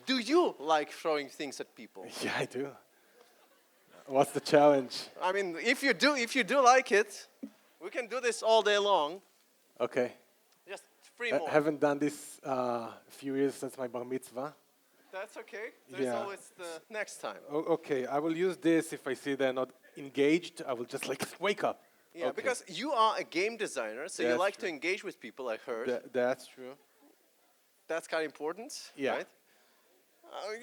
Do you like throwing things at people? Yeah, I do. What's the challenge? I mean, if you do like it, we can do this all day long. Okay. Just 3 more. Haven't done this a few years since my bar mitzvah. That's okay. There's Yeah. always the next time. Okay, I will use this if I see they're not engaged. I will just like wake up. Yeah, Okay. because you are a game designer, so you That's like to true. engage with people, I heard. That's true. That's kind of important, Yeah. right?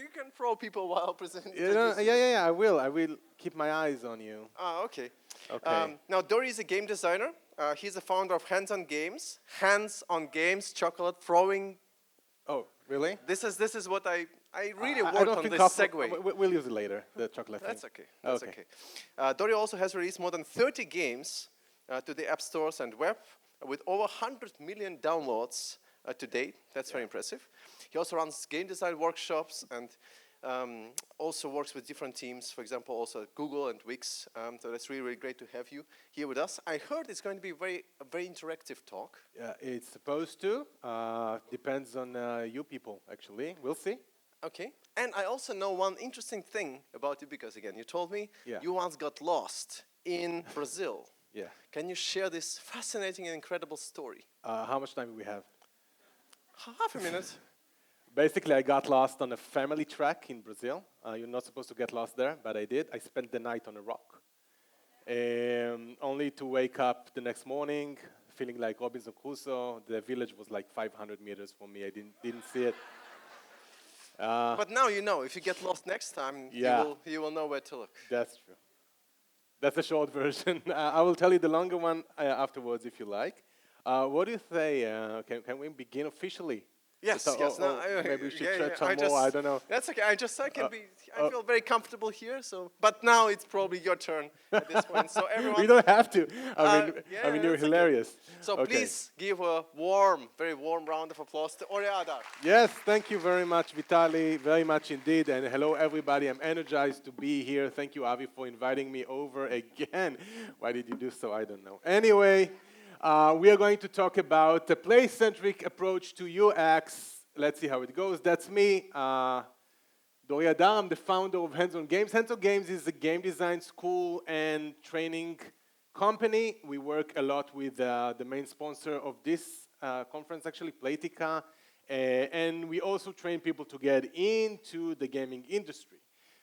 You can throw people while presenting. Yeah, I will. I will keep my eyes on you. Okay. Okay. Now, Dori is a game designer. He's the founder of Hands-on Games. Hands-on Games, chocolate throwing. Oh, really? This is what I really I worked don't on think this segue. We'll use it later, the chocolate That's thing. okay. That's okay. Dori also has released more than 30 games to the app stores and web with over 100 million downloads to date. That's very impressive. He also runs game design workshops and also works with different teams, for example, also at Google and Wix. So that's really, really great to have you here with us. I heard it's going to be a very interactive talk. Yeah, it's supposed to. Depends on you people, actually. We'll see. Okay. And I also know one interesting thing about you because, again, you told me you once got lost in Brazil. Yeah. Can you share this fascinating and incredible story? How much time do we have? Half a minute. Basically, I got lost on a family track in Brazil. You're not supposed to get lost there, but I did. I spent the night on a rock, only to wake up the next morning feeling like Robinson Crusoe. The village was like 500 meters from me. I didn't see it. But now you know. If you get lost next time, you will know where to look. That's true. That's a short version. I will tell you the longer one afterwards if you like. What do you say? Can we begin officially? Yes, yes. No, maybe we should stretch on more. I don't know. That's okay. I feel very comfortable here. So, but now it's probably your turn at this point. So everyone. We don't have to. I mean, you're hilarious. Okay. So please give a very warm round of applause to Dori Adar. Yes, thank you very much, Vitali. Very much indeed. And hello, everybody. I'm energized to be here. Thank you, Avi, for inviting me over again. Why did you do so? I don't know. Anyway. We are going to talk about a play-centric approach to UX. Let's see how it goes. That's me, Dori Adar. I'm the founder of Hands-on Games. Hands-on Games is a game design school and training company. We work a lot with the main sponsor of this conference, actually, Playtica. And we also train people to get into the gaming industry.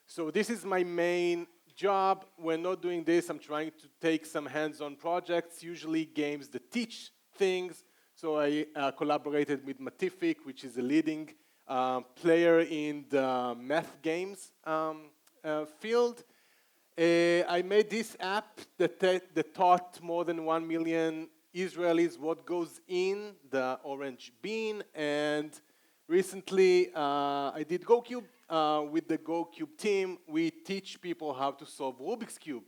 So this is my main job. We're not doing this. I'm trying to take some hands-on projects, usually games that teach things. So I collaborated with Matific, which is a leading player in the math games field. I made this app that taught more than 1 million Israelis what goes in the orange bean. And recently, I did GoCube. With the GoCube team, we teach people how to solve Rubik's Cube.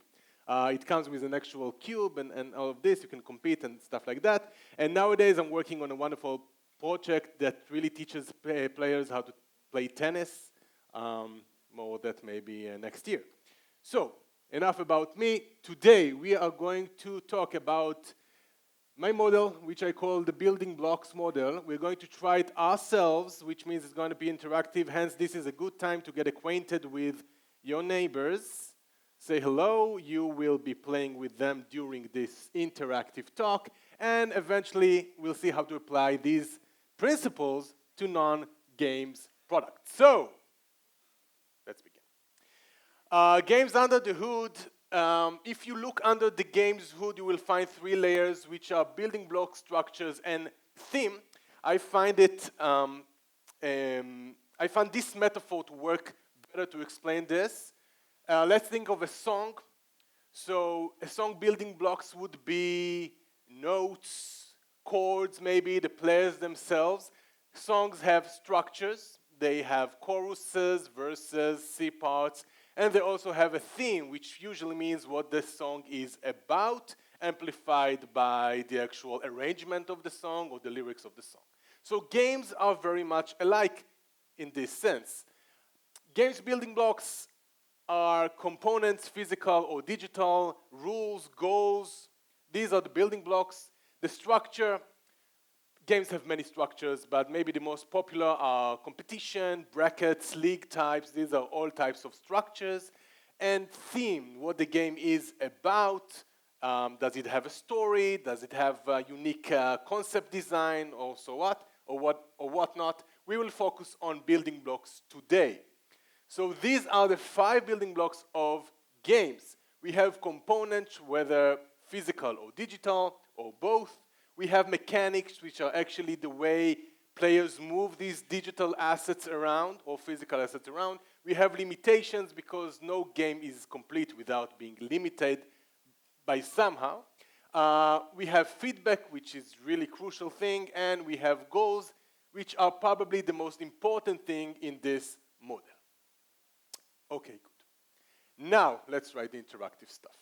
It comes with an actual cube and all of this. You can compete and stuff like that. And nowadays, I'm working on a wonderful project that really teaches players how to play tennis. More of that maybe next year. So, enough about me. Today, we are going to talk about my model, which I call the building blocks model. We're going to try it ourselves, which means it's going to be interactive. Hence, this is a good time to get acquainted with your neighbors. Say hello. You will be playing with them during this interactive talk. And eventually, we'll see how to apply these principles to non-games products. So, let's begin. Games under the hood. If you look under the game's hood, you will find 3 layers, which are building block structures and theme. I find this metaphor to work better to explain this. Let's think of a song. So a song building blocks would be notes, chords, maybe the players themselves. Songs have structures. They have choruses, verses, C parts. And they also have a theme, which usually means what the song is about, amplified by the actual arrangement of the song or the lyrics of the song. So games are very much alike in this sense. Games building blocks are components, physical or digital, rules, goals. These are the building blocks. The structure, games have many structures, but maybe the most popular are competition, brackets, league types. These are all types of structures. And theme, what the game is about. Does it have a story? Does it have a unique concept design, or so what, or whatnot? We will focus on building blocks today. So these are the 5 building blocks of games. We have components, whether physical or digital, or both. We have mechanics, which are actually the way players move these digital assets around, or physical assets around. We have limitations, because no game is complete without being limited by somehow. We have feedback, which is really crucial thing, and we have goals, which are probably the most important thing in this model. Okay, good. Now, let's write the interactive stuff.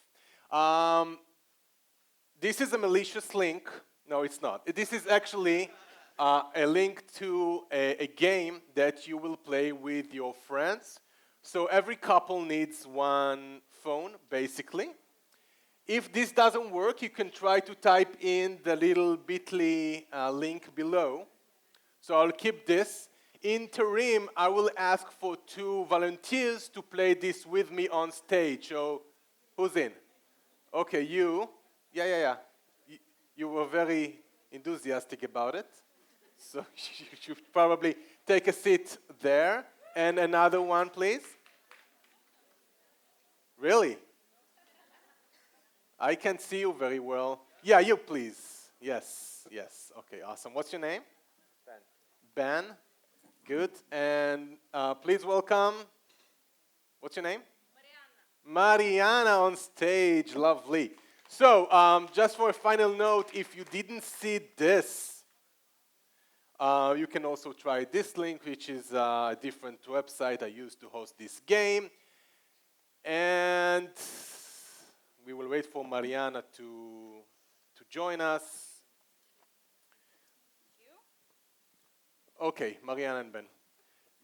This is a malicious link. No, it's not. This is actually a link to a game that you will play with your friends. So every couple needs one phone, basically. If this doesn't work, you can try to type in the little bit.ly link below. So I'll keep this. Interim, I will ask for 2 volunteers to play this with me on stage. So who's in? Okay, you. Yeah. You were very enthusiastic about it. So you should probably take a seat there. And another one, please. Really? I can't see you very well. Yeah, you please. Yes. Okay, awesome. What's your name? Ben. Good. And please welcome. What's your name? Mariana on stage. Lovely. So, just for a final note, if you didn't see this, you can also try this link, which is a different website I used to host this game. And we will wait for Mariana to join us. Okay, Mariana and Ben.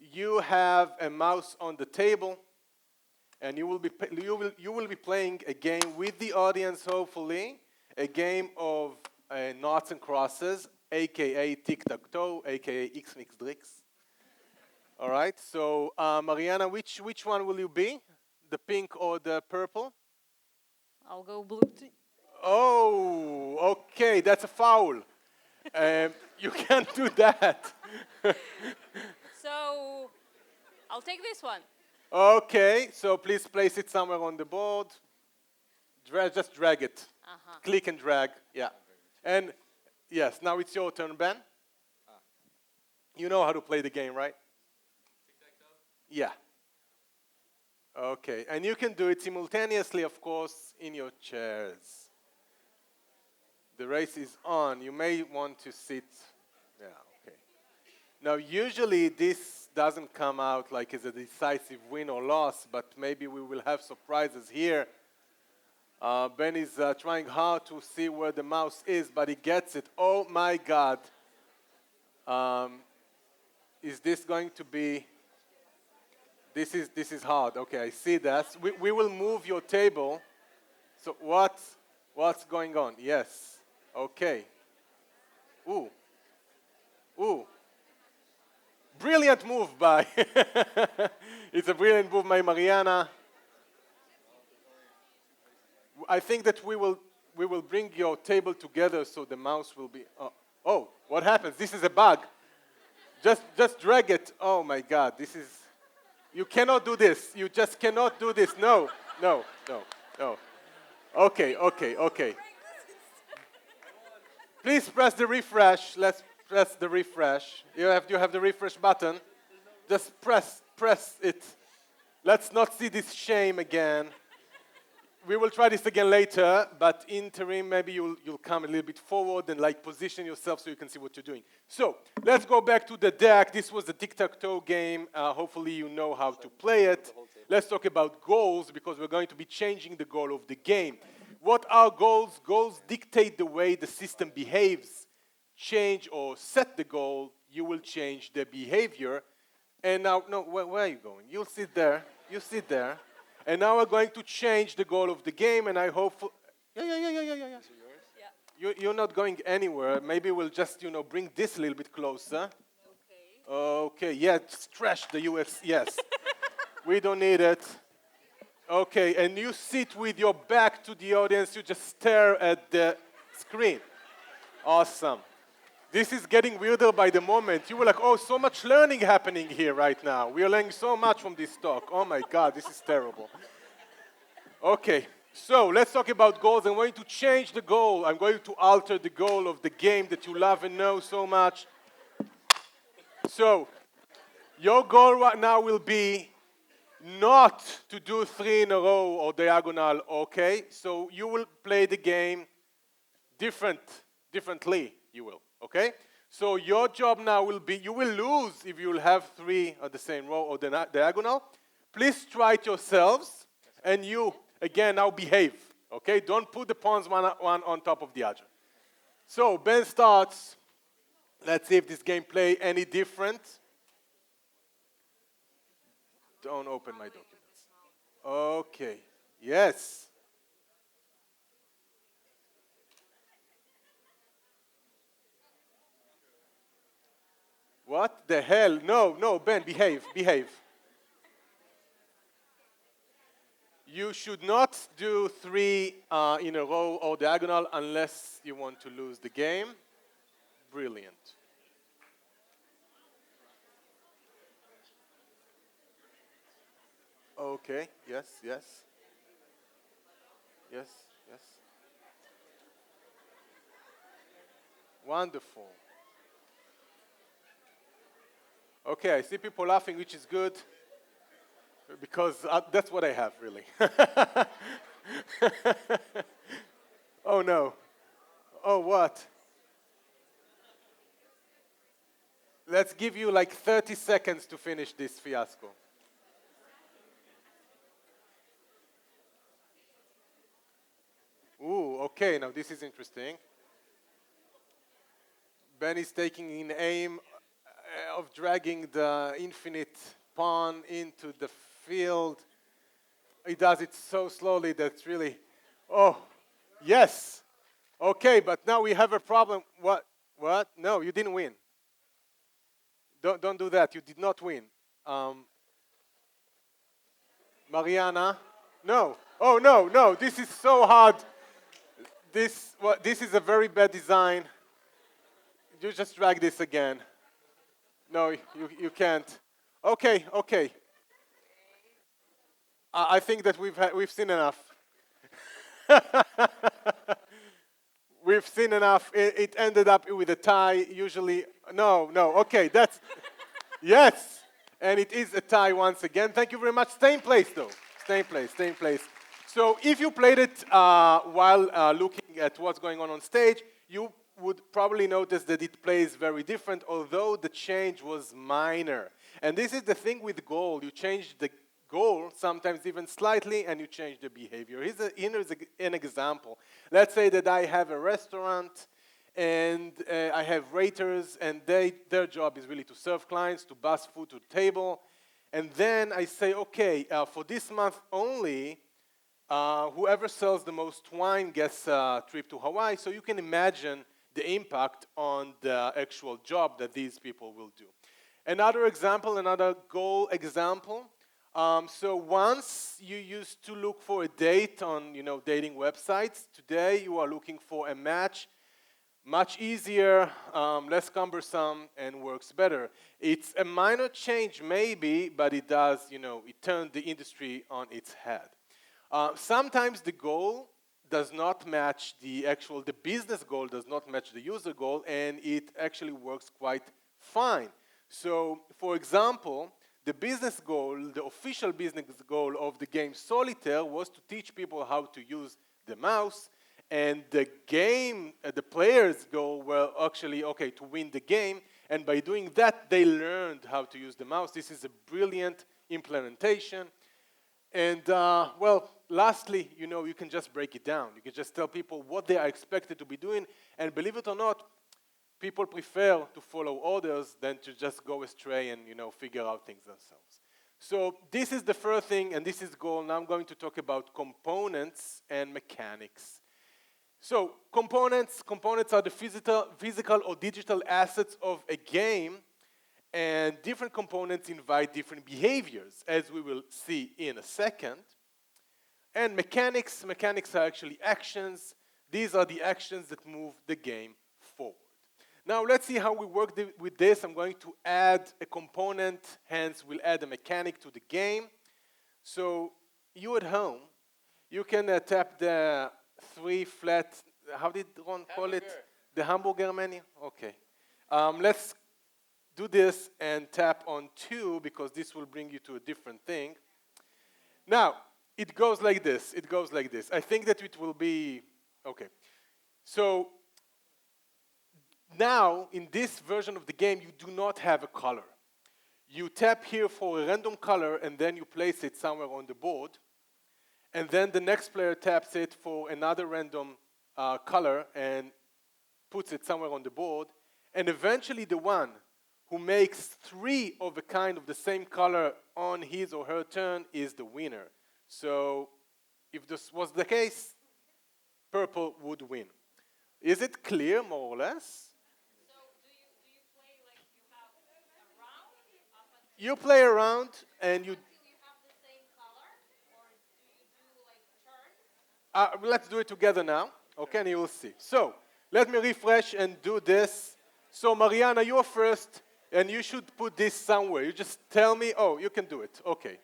You have a mouse on the table, and you will be playing a game with the audience, hopefully, a game of noughts and crosses, aka tic-tac-toe, aka X-Mix-Drix. All right, so Mariana, which one will you be? The pink or the purple? I'll go blue. Oh, okay, that's a foul. You can't do that. So, I'll take this one. Okay, so please place it somewhere on the board. Just drag it. Click and drag, yeah. And yes, now it's your turn, Ben. You know how to play the game, right? Yeah. Okay, and you can do it simultaneously, of course, in your chairs. The race is on. You may want to sit. Yeah, okay. Now, usually this doesn't come out like as a decisive win or loss, but maybe we will have surprises here. Ben is trying hard to see where the mouse is, but he gets it. Oh my God. Is this going to be... This is hard. Okay, I see that. We will move your table. So what's going on? Yes. Okay. Ooh. Brilliant move by. It's a brilliant move by Mariana. I think that we will bring your table together so the mouse will be. Oh, what happens? This is a bug. Just drag it. Oh my God, this is. You cannot do this. You just cannot do this. No. Okay. Please press the refresh. Let's press the refresh. You have the refresh button. Just press it. Let's not see this shame again. We will try this again later, but interim, maybe you'll come a little bit forward and like position yourself so you can see what you're doing. So let's go back to the deck. This was the tic-tac-toe game. Hopefully you know how to play it. Let's talk about goals, because we're going to be changing the goal of the game. What are goals? Goals dictate the way the system behaves. Change or set the goal, you will change the behavior. And now, no, where are you going? You'll sit there. You sit there. And now we're going to change the goal of the game, and I hope... Yeah. Yeah. You're not going anywhere. Maybe we'll just, bring this a little bit closer. Okay, yeah, stretch the UX, yes. We don't need it. Okay, and you sit with your back to the audience, you just stare at the screen. Awesome. This is getting weirder by the moment. You were like, oh, so much learning happening here right now. We are learning so much from this talk. Oh my God, this is terrible. Okay, so let's talk about goals. I'm going to change the goal. I'm going to alter the goal of the game that you love and know so much. So, your goal right now will be not to do 3 in a row or diagonal, okay? So you will play the game differently, you will, okay? So your job now will be, you will lose if you will have 3 on the same row or the diagonal. Please try it yourselves, and you, again, now behave, okay? Don't put the pawns one on top of the other. So Ben starts. Let's see if this game play any different. Don't open my documents. Okay. Yes. What the hell? No, Ben, behave. You should not do 3 in a row or diagonal unless you want to lose the game. Brilliant. Okay, yes. Wonderful. Okay, I see people laughing, which is good, because that's what I have, really. Oh, no. Oh, what? Let's give you like 30 seconds to finish this fiasco. Ooh, okay, now this is interesting. Ben is taking in aim of dragging the infinite pawn into the field. He does it so slowly that really, oh, yes. Okay, but now we have a problem. What? No, you didn't win. Don't do that. You did not win. Mariana? No. Oh, no. This is so hard. This is a very bad design. You just drag this again. No, you can't. Okay. I think that we've seen enough. We've seen enough. It ended up with a tie. Usually, no. Okay, that's yes, and it is a tie once again. Thank you very much. Stay in place, though. Stay in place. So, if you played it while looking at what's going on stage, you would probably notice that it plays very different, although the change was minor. And this is the thing with goal. You change the goal, sometimes even slightly, and you change the behavior. Here's an example. Let's say that I have a restaurant, and I have waiters, and their job is really to serve clients, to bus food to the table. And then I say, okay, for this month only, whoever sells the most wine gets a trip to Hawaii. So you can imagine the impact on the actual job that these people will do. Another example, another goal example. So once you used to look for a date on, dating websites. Today you are looking for a match. Much easier, less cumbersome, and works better. It's a minor change maybe, but it does, it turned the industry on its head. Sometimes the goal does not match the business goal does not match the user goal, and it actually works quite fine. So, for example, the business goal, the official business goal of the game Solitaire was to teach people how to use the mouse, and the players' goal were actually, to win the game, and by doing that, they learned how to use the mouse. This is a brilliant implementation. And, lastly, you can just break it down. You can just tell people what they are expected to be doing, and believe it or not, people prefer to follow orders than to just go astray and, figure out things themselves. So this is the first thing, and this is goal. Now I'm going to talk about components and mechanics. So components are the physical or digital assets of a game, and different components invite different behaviors, as we will see in a second. And mechanics are actually actions. These are the actions that move the game forward. Now let's see how we work with this. I'm going to add a component, hence we'll add a mechanic to the game. So you at home, you can tap the 3 flat, how did Ron call it? The hamburger menu? Okay. Let's do this and tap on 2 because this will bring you to a different thing. Now, it goes like this. I think that it will be, okay. So now, in this version of the game, you do not have a color. You tap here for a random color, and then you place it somewhere on the board. And then the next player taps it for another random color and puts it somewhere on the board. And eventually, the one who makes 3 of a kind of the same color on his or her turn is the winner. So if this was the case, purple would win. Is it clear, more or less? You play around and you. Until you have the same color, or do you do like turns? Let's do it together now, okay, and you will see. So let me refresh and do this. So Mariana, you're first, and you should put this somewhere. You just tell me, oh, you can do it, okay.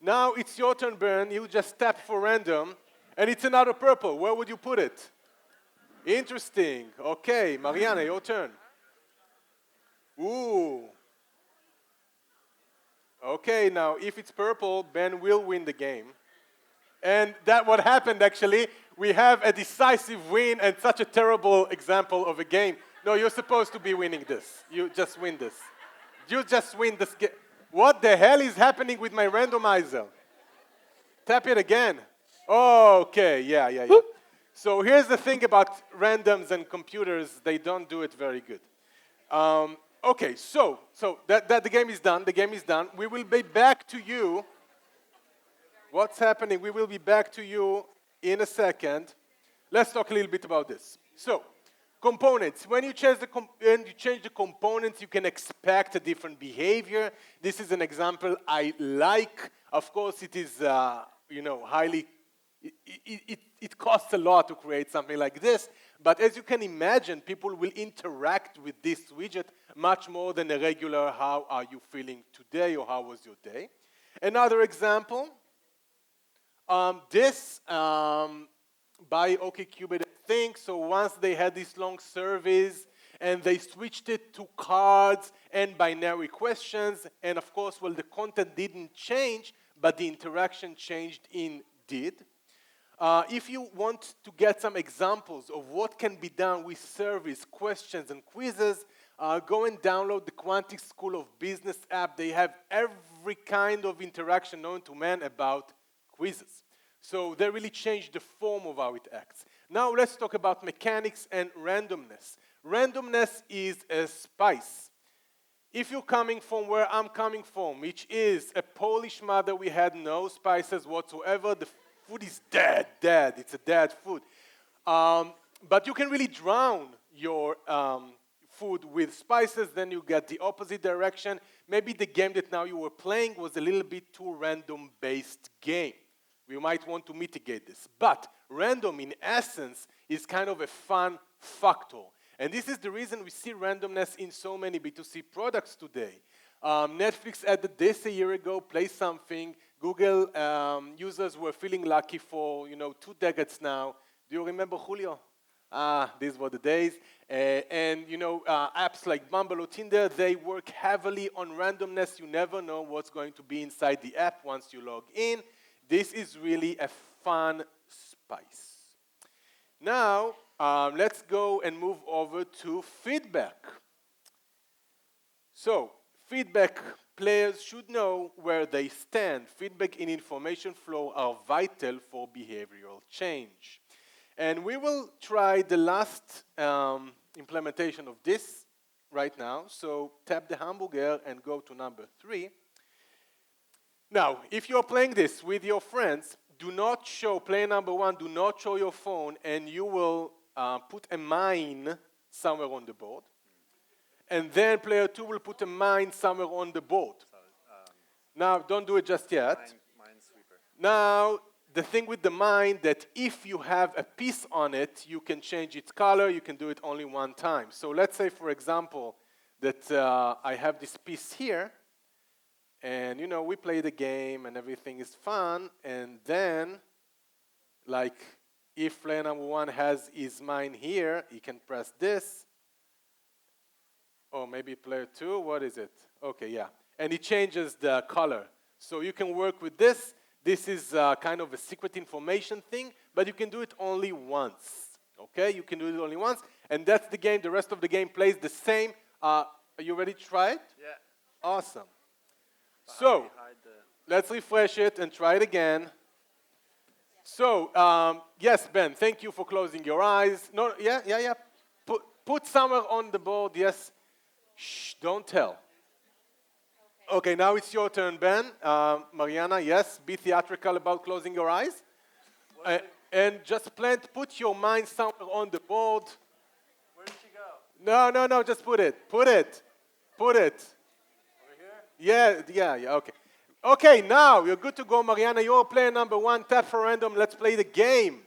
Now it's your turn, Bern. You just tap for random, and it's another purple. Where would you put it? Interesting. Okay, Mariana, your turn. Ooh. Okay, now if it's purple, Ben will win the game. And that's what happened, actually. We have a decisive win and such a terrible example of a game. No, you're supposed to be winning this. You just win this. You just win this game. What the hell is happening with my randomizer? Tap it again. Okay, yeah. So here's the thing about randoms and computers. They don't do it very good. Okay, so that the game is done. The game is done. We will be back to you. What's happening? We will be back to you in a second. Let's talk a little bit about this. So, components. When you change the components, you can expect a different behavior. This is an example I like. Of course, it is highly. It costs a lot to create something like this, but as you can imagine, people will interact with this widget much more than a regular "How are you feeling today?" or "How was your day?" Another example, this by OkCupid thing. So once they had this long surveys, and they switched it to cards and binary questions, and of course, well, the content didn't change, but the interaction changed indeed. If you want to get some examples of what can be done with surveys, questions, and quizzes, go and download the Quantic School of Business app. They have every kind of interaction known to man about quizzes. So they really changed the form of how it acts. Now let's talk about mechanics and randomness. Randomness is a spice. If you're coming from where I'm coming from, which is a Polish mother, we had no spices whatsoever. The food is dead. It's a dead food. But you can really drown your food with spices, then you get the opposite direction. Maybe the game that now you were playing was a little bit too random-based game. We might want to mitigate this. But random, in essence, is kind of a fun factor. And this is the reason we see randomness in so many B2C products today. Netflix added this a year ago, Play Something. Google users were feeling lucky for 2 decades now. Do you remember Julio? These were the days. And apps like Bumble or Tinder, they work heavily on randomness. You never know what's going to be inside the app once you log in. This is really a fun spice. Now, let's go and move over to feedback. So, feedback players should know where they stand. Feedback in information flow are vital for behavioral change. And we will try the last implementation of this right now. So tap the hamburger and go to number 3. Now, if you're playing this with your friends, do not show, player number one, do not show your phone, and you will put a mine somewhere on the board. And then player two will put a mine somewhere on the board. Now, don't do it just yet. Minesweeper. Now, the thing with the mine that if you have a piece on it, you can change its color. You can do it only one time. So let's say, for example, that I have this piece here. And, you know, we play the game and everything is fun. And then, like, if player number one has his mine here, he can press this. Or maybe player two, what is it? Okay, yeah. And it changes the color. So you can work with this. This is kind of a secret information thing, but you can do it only once. Okay, you can do it only once. And that's the game. The rest of the game plays the same. Are you ready to try it? Yeah. Awesome. But how do So, you hide the- let's refresh it and try it again. So, yes, Ben, thank you for closing your eyes. No, yeah. Put somewhere on the board, yes. Shh, don't tell. Okay, now it's your turn, Ben. Mariana, yes, be theatrical about closing your eyes. And just put your mind somewhere on the board. Where did she go? No, just put it. Put it. Over here? Yeah, okay. Okay, now you're good to go, Mariana. You're player number one. Tap for random. Let's play the game.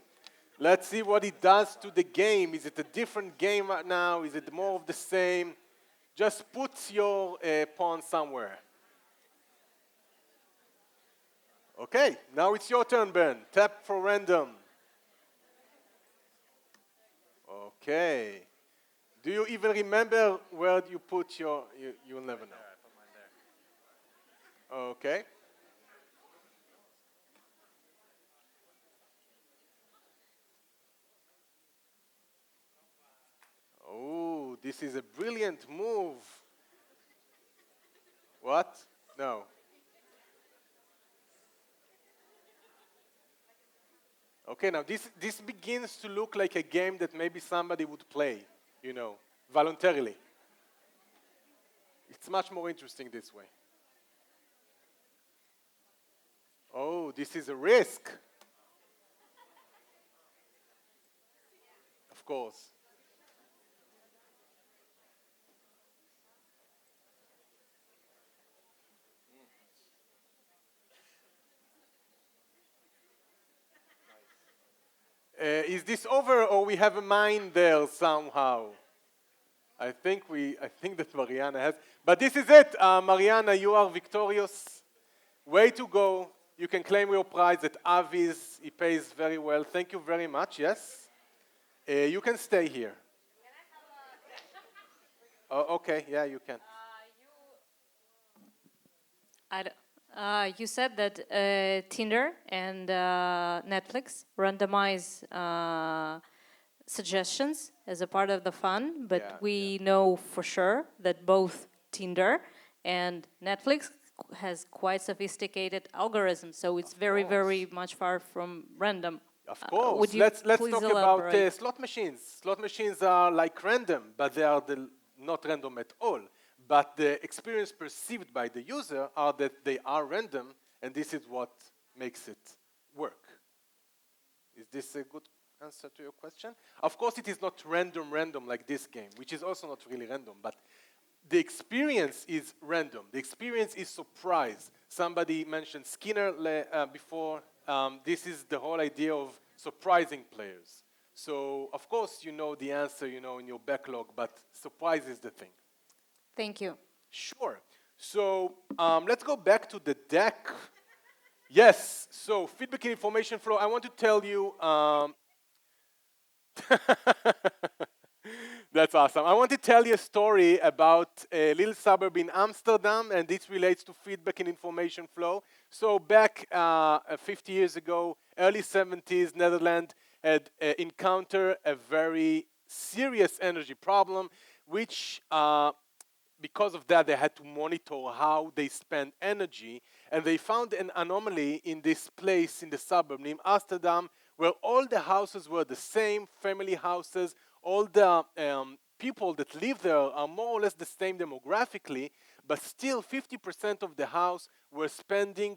Let's see what it does to the game. Is it a different game right now? Is it more of the same? Just put your pawn somewhere. Okay, now it's your turn, Ben. Tap for random. Okay. Do you even remember where you put your... You'll never know. There, I put mine there. Okay. Oh, this is a brilliant move. What? No. Okay, now this begins to look like a game that maybe somebody would play, you know, voluntarily. It's much more interesting this way. Oh, this is a risk. Of course. Is this over, or we have a mine there somehow? I think that Mariana has. But this is it, Mariana. You are victorious. Way to go. You can claim your prize at Avi's. He pays very well. Thank you very much. Yes. You can stay here. Can I have a... Oh, okay. Yeah, you can. You said that Tinder and Netflix randomize suggestions as a part of the fun, but Yeah, we know for sure that both Tinder and Netflix has quite sophisticated algorithms, so it's very, very much far from random. Of course. Would you Let's please talk about elaborate? slot machines. Slot machines are like random, but they are not random at all. But the experience perceived by the user are that they are random, and this is what makes it work. Is this a good answer to your question? Of course, it is not random like this game, which is also not really random, but the experience is random. The experience is surprise. Somebody mentioned Skinner before. This is the whole idea of surprising players. So, of course, you know the answer, you know, in your backlog, but surprise is the thing. Thank you. Sure. So let's go back to the deck. Yes, so feedback and information flow. I want to tell you, that's awesome. I want to tell you a story about a little suburb in Amsterdam, and this relates to feedback and information flow. So back 50 years ago, early 70s, Netherlands had encountered a very serious energy problem, which because of that, they had to monitor how they spend energy, and they found an anomaly in this place in the suburb named Amsterdam, where all the houses were the same, family houses, all the people that live there are more or less the same demographically, but still 50% of the house were spending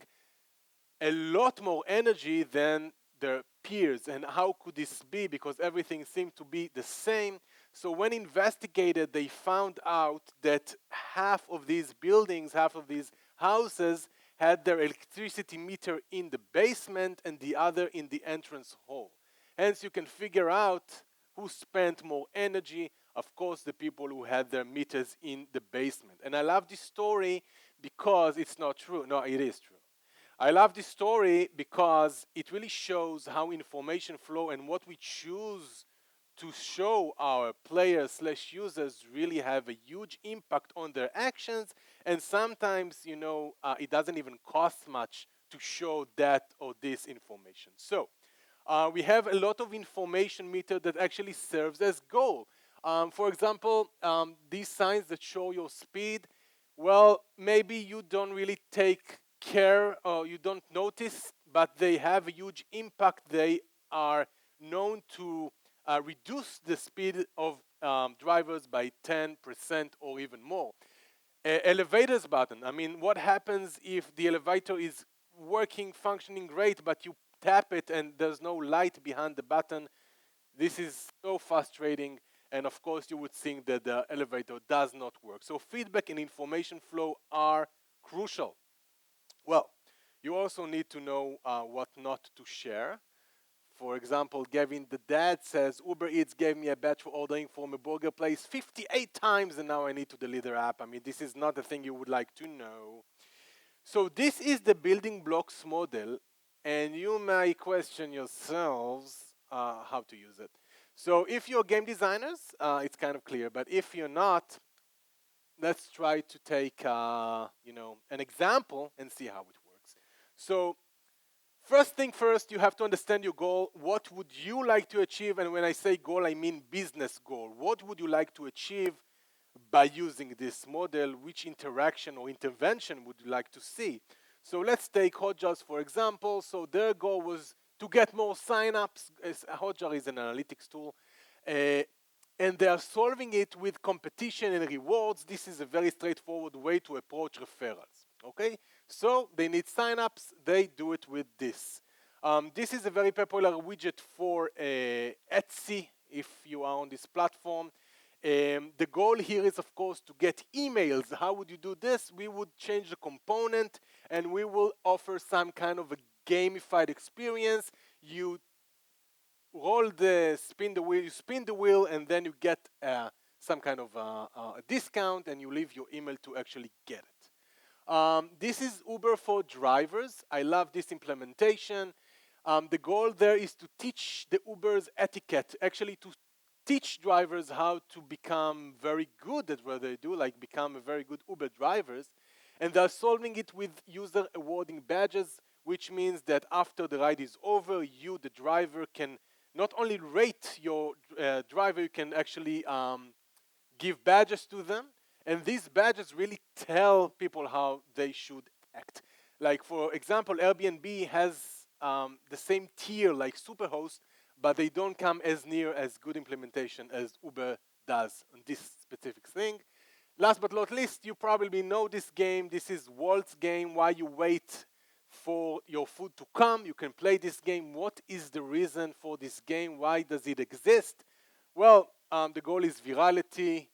a lot more energy than their peers. And how could this be? Because everything seemed to be the same. So when investigated, they found out that half of these buildings, half of these houses had their electricity meter in the basement and the other in the entrance hall. Hence, you can figure out who spent more energy. Of course, the people who had their meters in the basement. And I love this story because it's not true. No, it is true. I love this story because it really shows how information flow and what we choose to show our players slash users really have a huge impact on their actions. And sometimes, it doesn't even cost much to show that or this information. So we have a lot of information meter that actually serves as goal. For example, these signs that show your speed, well, maybe you don't really take care or you don't notice, but they have a huge impact. They are known to reduce the speed of drivers by 10% or even more. Elevators button. I mean, what happens if the elevator is working, functioning great, but you tap it and there's no light behind the button? This is so frustrating, and of course you would think that the elevator does not work. So feedback and information flow are crucial. Well, you also need to know what not to share. For example, Gavin, the dad says, Uber Eats gave me a badge for ordering from a burger place 58 times and now I need to delete their app. I mean, this is not a thing you would like to know. So this is the building blocks model, and you may question yourselves how to use it. So if you're game designers, it's kind of clear, but if you're not, let's try to take an example and see how it works. So first thing first, you have to understand your goal. What would you like to achieve? And when I say goal, I mean business goal. What would you like to achieve by using this model? Which interaction or intervention would you like to see? So let's take Hotjar for example. So their goal was to get more signups. Hotjar is an analytics tool. And they are solving it with competition and rewards. This is a very straightforward way to approach referrals. Okay? So they need signups. They do it with this. This is a very popular widget for Etsy if you are on this platform. The goal here is, of course, to get emails. How would you do this? We would change the component and we will offer some kind of a gamified experience. You spin the wheel, and then you get some kind of a discount, and you leave your email to actually get it. This is Uber for drivers. I love this implementation. The goal there is to teach the Uber's etiquette, actually to teach drivers how to become very good at what they do, like become a very good Uber drivers. And they're solving it with user awarding badges, which means that after the ride is over, you, the driver, can not only rate your driver, you can actually give badges to them. And these badges really tell people how they should act. Like, for example, Airbnb has the same tier like Superhost, but they don't come as near as good implementation as Uber does on this specific thing. Last but not least, you probably know this game. This is Walt's game, while you wait for your food to come. You can play this game. What is the reason for this game? Why does it exist? Well, the goal is virality,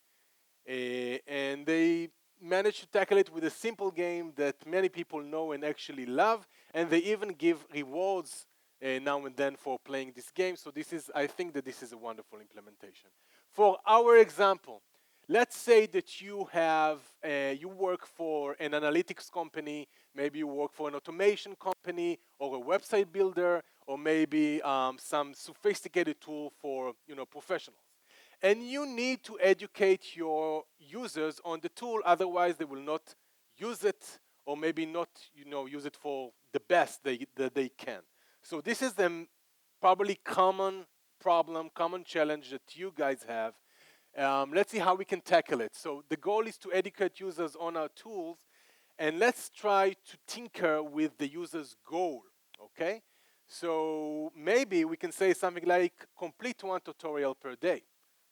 and they managed to tackle it with a simple game that many people know and actually love, and they even give rewards now and then for playing this game. So I think that this is a wonderful implementation. For our example, let's say that you work for an analytics company, maybe you work for an automation company or a website builder, or maybe some sophisticated tool for professionals. And you need to educate your users on the tool, otherwise they will not use it, or maybe not use it for the best that they can. So this is a probably common problem, common challenge that you guys have. Let's see how we can tackle it. So the goal is to educate users on our tools, and let's try to tinker with the user's goal, okay? So maybe we can say something like complete one tutorial per day.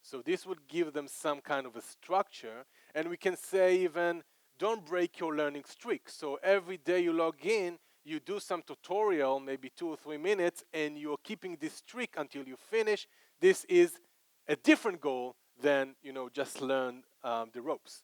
So this would give them some kind of a structure, and we can say even don't break your learning streak. So every day you log in, you do some tutorial, maybe 2 or 3 minutes, and you're keeping this streak until you finish. This is a different goal than, just learn the ropes.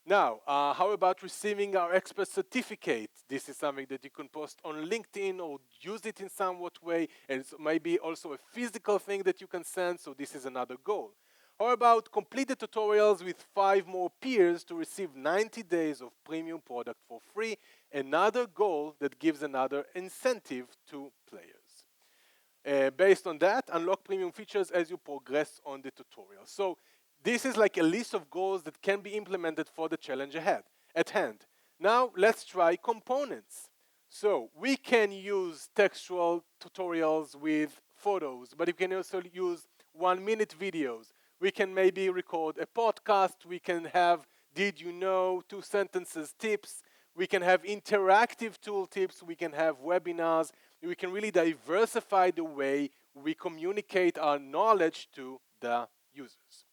Now, how about receiving our expert certificate? This is something that you can post on LinkedIn or use it in somewhat way, and it's maybe also a physical thing that you can send, so this is another goal. How about complete the tutorials with 5 more peers to receive 90 days of premium product for free? Another goal that gives another incentive to players. Based on that, unlock premium features as you progress on the tutorial. So this is like a list of goals that can be implemented for the challenge at hand. Now let's try components. So we can use textual tutorials with photos, but we can also use 1-minute videos. We can maybe record a podcast. We can have did you know, 2 sentences tips. We can have interactive tool tips. We can have webinars. We can really diversify the way we communicate our knowledge to the users.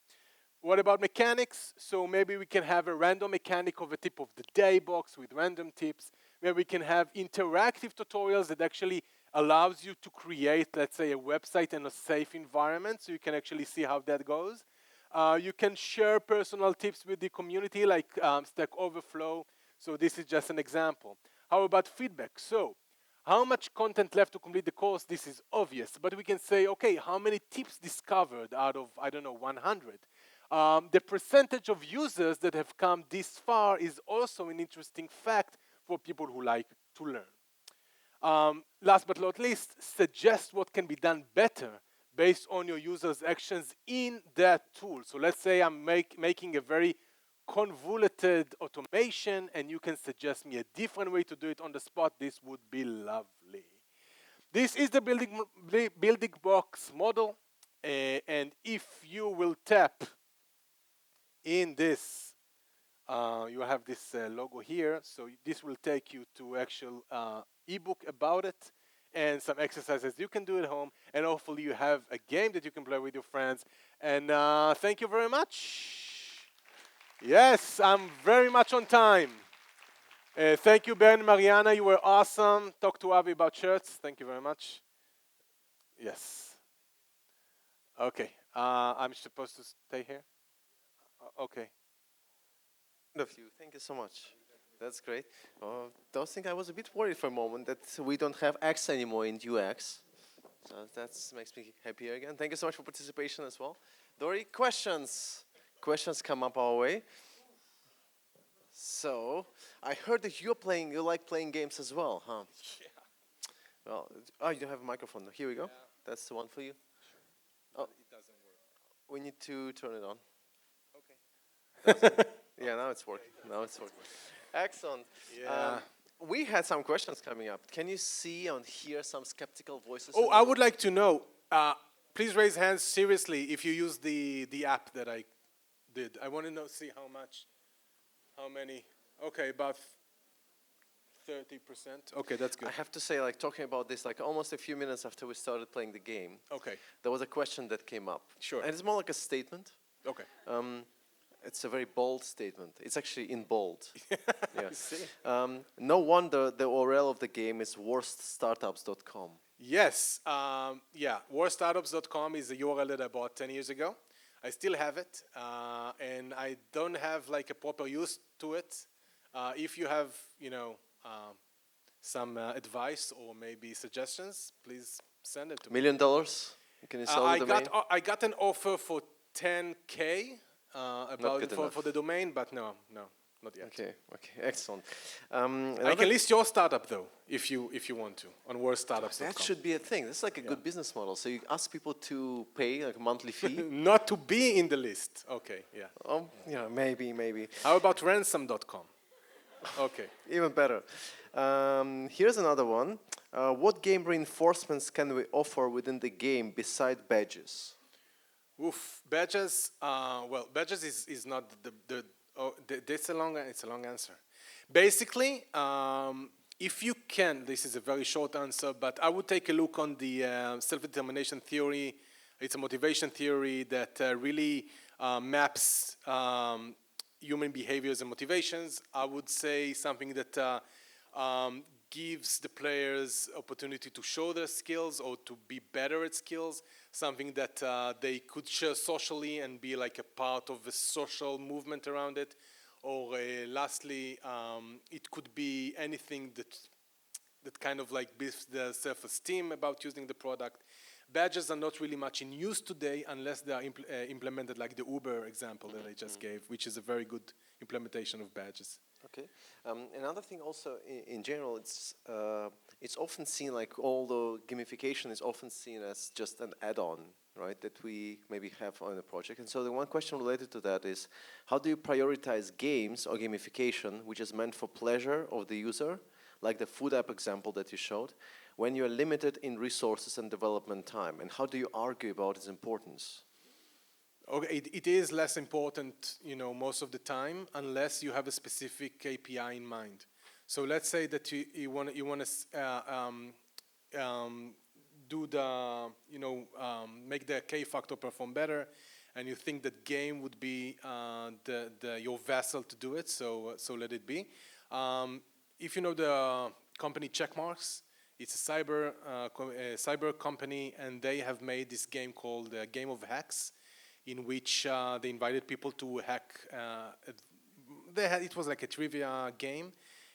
What about mechanics? So maybe we can have a random mechanic of a tip of the day box with random tips. Maybe we can have interactive tutorials that actually allows you to create, let's say, a website in a safe environment, so you can actually see how that goes. You can share personal tips with the community, like Stack Overflow. So this is just an example. How about feedback? So how much content left to complete the course? This is obvious, but we can say, okay, how many tips discovered out of, 100? The percentage of users that have come this far is also an interesting fact for people who like to learn. Last but not least, suggest what can be done better based on your users' actions in that tool. So let's say I'm making a very convoluted automation, and you can suggest me a different way to do it on the spot. This would be lovely. This is the building blocks model, and if you will tap in this, you have this logo here, so this will take you to actual ebook about it and some exercises you can do at home, and hopefully you have a game that you can play with your friends. And thank you very much. Yes, I'm very much on time. Thank you, Ben, Mariana, you were awesome. Talk to Avi about shirts. Thank you very much. Yes. Okay, I'm supposed to stay here? Okay. Of you. Thank you so much. That's great. Don't think I was a bit worried for a moment that we don't have X anymore in UX. So that makes me happier again. Thank you so much for participation as well. Dori, questions? Questions come up our way. So I heard that you like playing games as well, huh? Yeah. Well, you have a microphone. Here we go. Yeah. That's the one for you. Oh. It doesn't work. We need to turn it on. Okay. Yeah, now it's working. Now it's working. Excellent. Yeah. We had some questions coming up. Can you see and hear some skeptical voices? Oh, I would like to know. Please raise hands seriously if you use the app that I did. I want to see how many. Okay, about 30%. Okay, that's good. I have to say, talking about this, almost a few minutes after we started playing the game, Okay, there was a question that came up. Sure. And it's more like a statement. okay. It's a very bold statement. It's actually in bold. Yeah. See? No wonder the URL of the game is worststartups.com. Yes, warstartups.com is a URL that I bought 10 years ago. I still have it, and I don't have a proper use to it. If you have, some advice or maybe suggestions, please send it to me. $1 million? Can you sell the domain? I got an offer for 10K about good for the domain, but no, not yet. Okay, excellent. I can list your startup though, if you want to, on worststartups.com. That should be a thing. That's a good business model. So you ask people to pay a monthly fee. Not to be in the list. Okay, yeah. Oh, yeah, maybe. How about ransom.com? Okay. Even better. Here's another one. What game reinforcements can we offer within the game beside badges? Oof, badges. Badges is not it's a long answer. Basically, if you can, this is a very short answer, but I would take a look on the self-determination theory. It's a motivation theory that really maps human behaviors and motivations. I would say something that gives the players opportunity to show their skills or to be better at skills, something that they could share socially and be like a part of a social movement around it. Or lastly, it could be anything that kind of like builds the self-esteem about using the product. Badges are not really much in use today unless they are implemented like the Uber example that I just gave, which is a very good implementation of badges. Okay. Another thing also, in general, it's often seen like, although gamification is often seen as just an add-on, right, that we maybe have on a project. And so the one question related to that is, how do you prioritize games or gamification, which is meant for pleasure of the user, like the food app example that you showed, when you're limited in resources and development time? And how do you argue about its importance? Okay, it is less important, most of the time, unless you have a specific KPI in mind. So let's say that you want to do the, make the K factor perform better, and you think that game would be your vessel to do it. So let it be. If you know the company Checkmarks, it's a cyber company, and they have made this game called Game of Hacks, in which they invited people to hack. It was like a trivia game,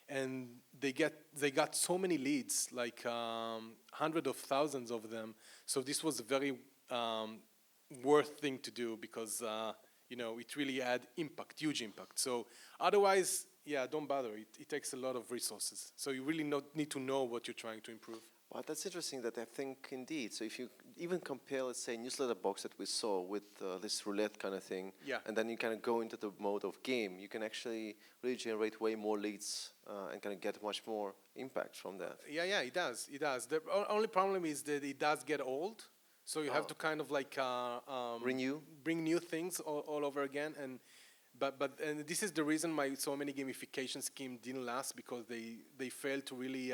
and they got so many leads, like hundreds of thousands of them. So this was a very worth thing to do because it really had impact, huge impact. So otherwise, don't bother. It takes a lot of resources. So you really need to know what you're trying to improve. Well, that's interesting that I think indeed. So if you even compare, let's say, newsletter box that we saw with this roulette kind of thing, and then you kind of go into the mode of game, you can actually really generate way more leads and kind of get much more impact from that. Yeah, it does. It does. The only problem is that it does get old. So you have to kind of like bring new things all over again. But this is the reason why so many gamification schemes didn't last, because they failed to really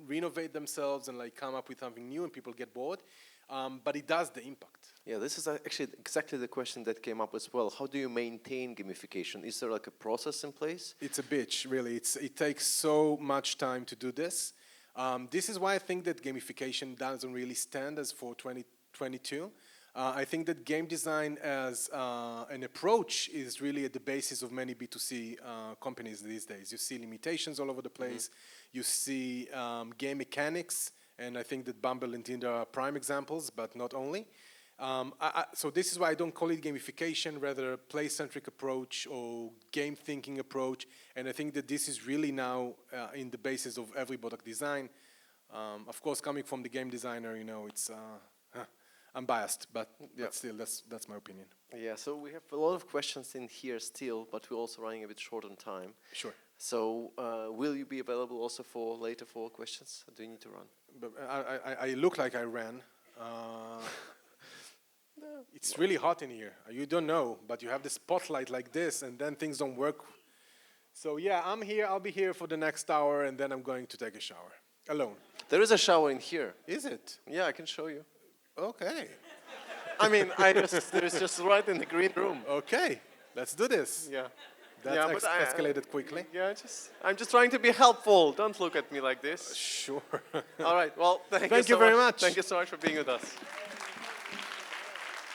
renovate themselves and like come up with something new, and people get bored. But it does the impact. Yeah, this is actually exactly the question that came up as well. How do you maintain gamification? Is there like a process in place? It's a bitch, really. It takes so much time to do this. This is why I think that gamification doesn't really stand as for 2022. I think that game design as an approach is really at the basis of many B2C companies these days. You see limitations all over the place. You see game mechanics, and I think that Bumble and Tinder are prime examples, but not only. So this is why I don't call it gamification, rather a play-centric approach or game thinking approach. And I think that this is really now in the basis of every product design. Of course, coming from the game designer, it's I'm biased, but still, that's my opinion. Yeah, so we have a lot of questions in here still, but we're also running a bit short on time. Sure. So will you be available also for later for questions? Or do you need to run? But I look like I ran. It's really hot in here. You don't know, but you have the spotlight like this, and then things don't work. So yeah, I'm here. I'll be here for the next hour, and then I'm going to take a shower alone. There is a shower in here. Is it? Yeah, I can show you. Okay. I mean, there's just right in the green room. Okay, let's do this. Yeah. That but escalated quickly. Yeah, I'm just trying to be helpful. Don't look at me like this. Sure. All right. Well, thank you you so very much. Thank you so much for being with us.